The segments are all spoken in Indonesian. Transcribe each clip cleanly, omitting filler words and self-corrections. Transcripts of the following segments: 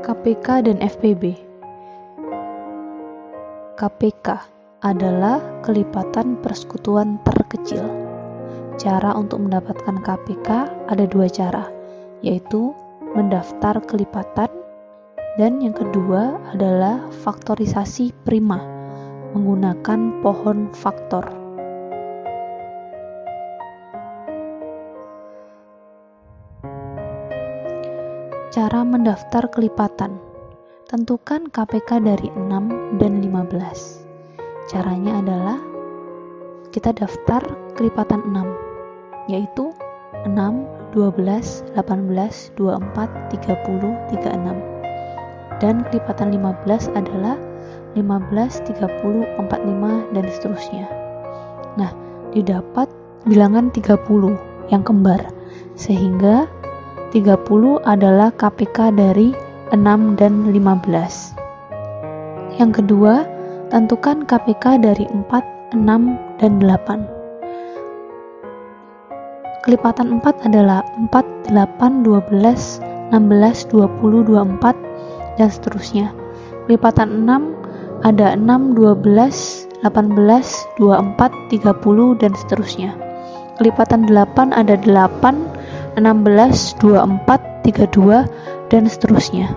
KPK dan FPB. KPK adalah kelipatan persekutuan terkecil. Cara untuk mendapatkan KPK ada dua cara, yaitu mendaftar kelipatan dan yang kedua adalah faktorisasi prima menggunakan pohon faktor. Cara mendaftar kelipatan. Tentukan KPK dari 6 dan 15. Caranya adalah kita daftar kelipatan 6, yaitu 6, 12, 18, 24, 30, 36. Dan kelipatan 15 adalah 15, 30, 45, dan seterusnya. Nah, didapat bilangan 30 yang kembar, sehingga 30 adalah KPK dari 6 dan 15. Yang kedua, tentukan KPK dari 4, 6, dan 8. Kelipatan 4 adalah 4, 8, 12, 16, 20, 24, dan seterusnya. Kelipatan 6 ada 6, 12, 18, 24, 30, dan seterusnya. Kelipatan 8 ada 8, 16, 24, 32, dan seterusnya.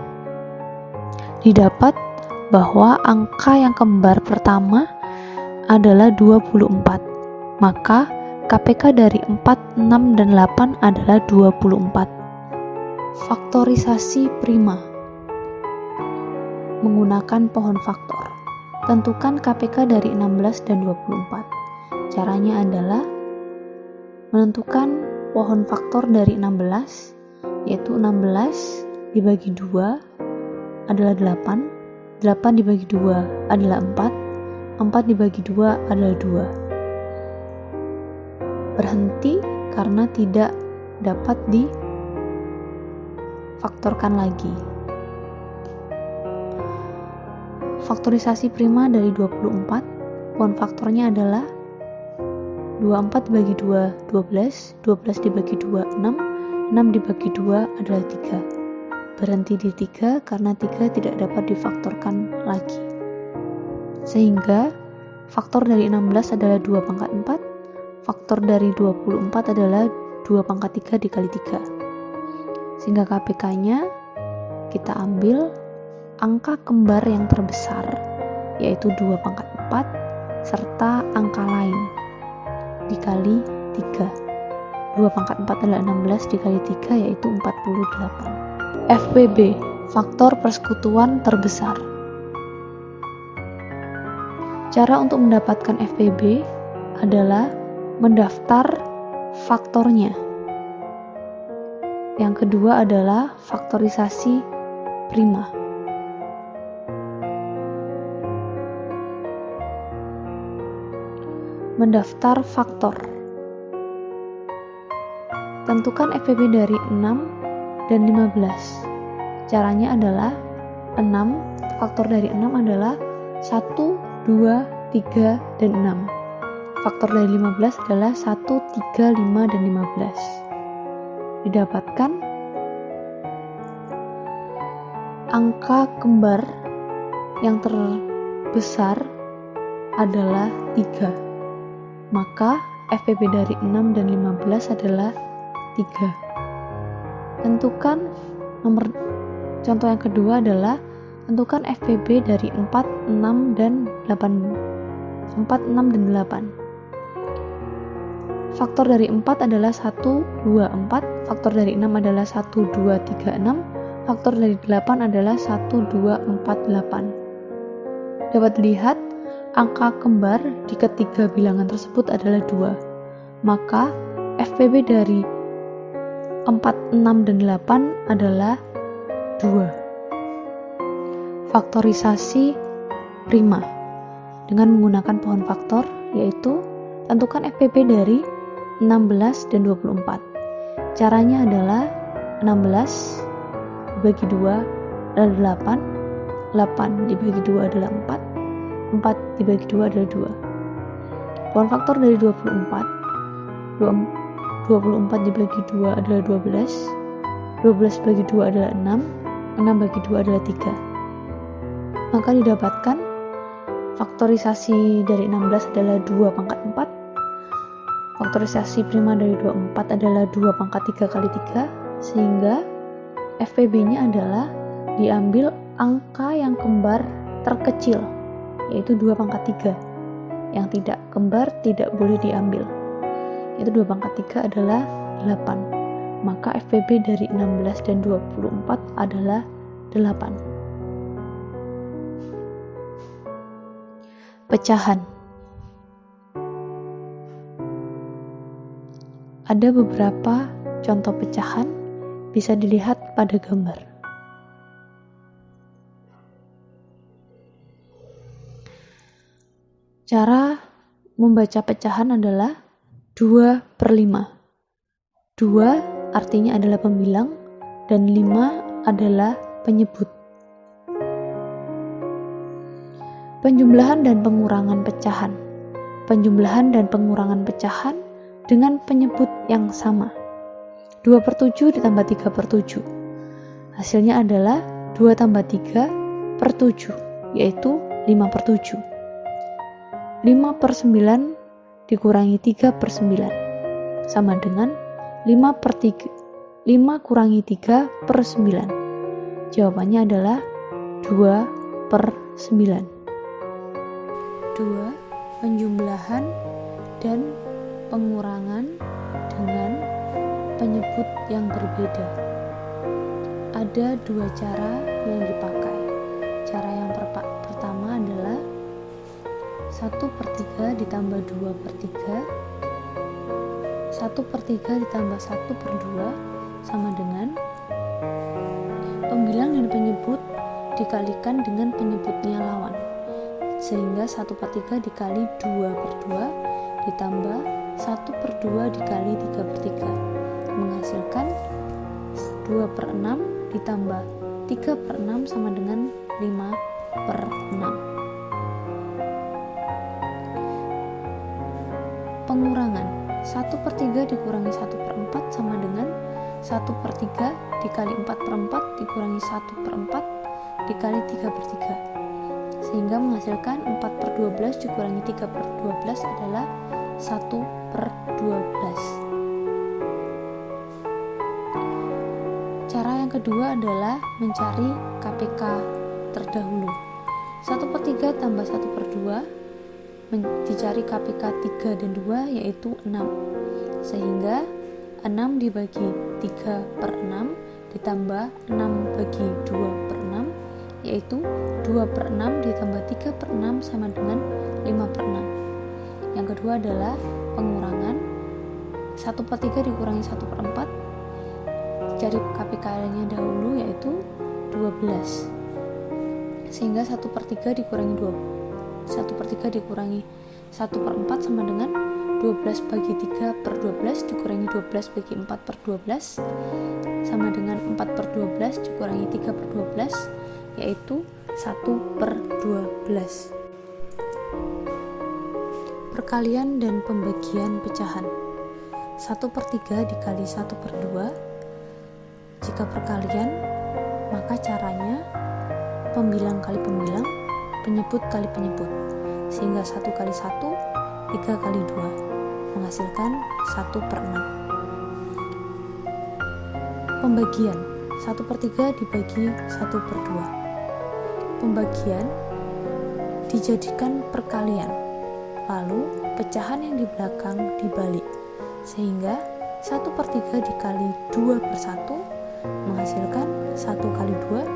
Didapat bahwa angka yang kembar pertama adalah 24, maka KPK dari 4, 6, dan 8 adalah 24. Faktorisasi prima menggunakan pohon faktor. Tentukan KPK dari 16 dan 24. Caranya adalah menentukan pohon faktor dari 16, yaitu 16 dibagi 2 adalah 8, 8 dibagi 2 adalah 4, 4 dibagi 2 adalah 2. Berhenti karena tidak dapat difaktorkan lagi. Faktorisasi prima dari 24, pohon faktornya adalah 24 dibagi 2, 12, 12 dibagi 2, 6, 6 dibagi 2 adalah 3. Berhenti di 3 karena 3 tidak dapat difaktorkan lagi. Sehingga faktor dari 16 adalah 2 pangkat 4, faktor dari 24 adalah 2 pangkat 3 dikali 3. Sehingga KPK-nya kita ambil angka kembar yang terbesar, yaitu 2 pangkat 4, serta angka lain dikali 3. 2 pangkat 4 adalah 16 dikali 3 yaitu 48. FPB, faktor persekutuan terbesar. Cara untuk mendapatkan FPB adalah mendaftar faktornya. Yang kedua adalah faktorisasi prima. Mendaftar faktor. Tentukan FPB dari 6 dan 15. Caranya adalah 6, faktor dari 6 adalah 1, 2, 3, dan 6. Faktor dari 15 adalah 1, 3, 5, dan 15. Didapatkan angka kembar yang terbesar adalah 3. Maka FPB dari 6 dan 15 adalah 3. Tentukan contoh yang kedua adalah tentukan FPB dari 4, 6, dan 8. 4, 6, dan 8. Faktor dari 4 adalah 1, 2, 4. Faktor dari 6 adalah 1, 2, 3, 6. Faktor dari 8 adalah 1, 2, 4, 8. Dapat dilihat angka kembar di ketiga bilangan tersebut adalah 2. Maka FPB dari 4, 6, dan 8 adalah 2. Faktorisasi prima dengan menggunakan pohon faktor, yaitu tentukan FPB dari 16 dan 24. Caranya adalah 16 dibagi 2 adalah 8, 8 dibagi 2 adalah 4, 4 dibagi 2 adalah 2. Pohon faktor dari 24 dibagi 2 adalah 12, 12 bagi 2 adalah 6, 6 bagi 2 adalah 3. Maka didapatkan faktorisasi dari 16 adalah 2 pangkat 4. Faktorisasi prima dari 24 adalah 2 pangkat 3 kali 3, sehingga FPB-nya adalah diambil angka yang kembar terkecil, yaitu 2 pangkat 3. Yang tidak kembar tidak boleh diambil, yaitu 2 pangkat 3 adalah 8. Maka FPB dari 16 dan 24 adalah 8. Pecahan. Ada beberapa contoh pecahan, bisa dilihat pada gambar. Cara membaca pecahan adalah 2/5. 2 artinya adalah pembilang dan 5 adalah penyebut. Penjumlahan dan pengurangan pecahan. Penjumlahan dan pengurangan pecahan dengan penyebut yang sama. 2/7 ditambah 3/7. Hasilnya adalah 2 tambah 3/7, yaitu 5/7. 5/9 dikurangi 3/9 sama dengan 5 kurangi 3/9. Jawabannya adalah 2/9. 2. Penjumlahan dan pengurangan dengan penyebut yang berbeda. Ada 2 cara yang dipakai. Cara yang pertama adalah 1/3 ditambah 2/3. 1/3 ditambah 1/2 sama dengan pembilang dan penyebut dikalikan dengan penyebutnya lawan, sehingga 1/3 dikali 2/2 ditambah 1/2 dikali 3/3 menghasilkan 2/6 ditambah 3/6 sama dengan 5/6. Pengurangan 1/3 dikurangi 1/4 sama dengan 1/3 dikali 4/4 dikurangi 1/4 dikali 3/3, sehingga menghasilkan 4/12 dikurangi 3/12 adalah 1/12. Cara yang kedua adalah mencari KPK terdahulu. 1/3 tambah 1/2 dicari KPK 3 dan 2, yaitu 6. Sehingga 6 dibagi 3/6 ditambah 6 bagi 2/6, yaitu 2/6 ditambah 3/6 sama dengan 5/6. Yang kedua adalah pengurangan. 1/3 dikurangi 1/4, cari KPK-nya dahulu, yaitu 12. Sehingga 1/3 dikurangi 1/3 dikurangi 1/4 sama dengan 12 bagi 3/12 dikurangi 12 bagi 4/12 sama dengan 4/12 dikurangi 3/12, yaitu 1/12. Perkalian dan pembagian pecahan. 1/3 dikali 1/2. Jika perkalian, maka caranya pembilang kali pembilang, penyebut kali penyebut, sehingga 1 kali 1 3 kali 2 menghasilkan 1/6. Pembagian 1/3 dibagi 1/2. Pembagian dijadikan perkalian, lalu pecahan yang di belakang dibalik, sehingga 1/3 dikali 2/1 menghasilkan 1 kali 2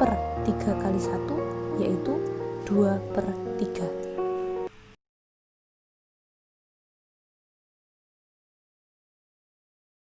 per 3 kali 1, yaitu 2/3.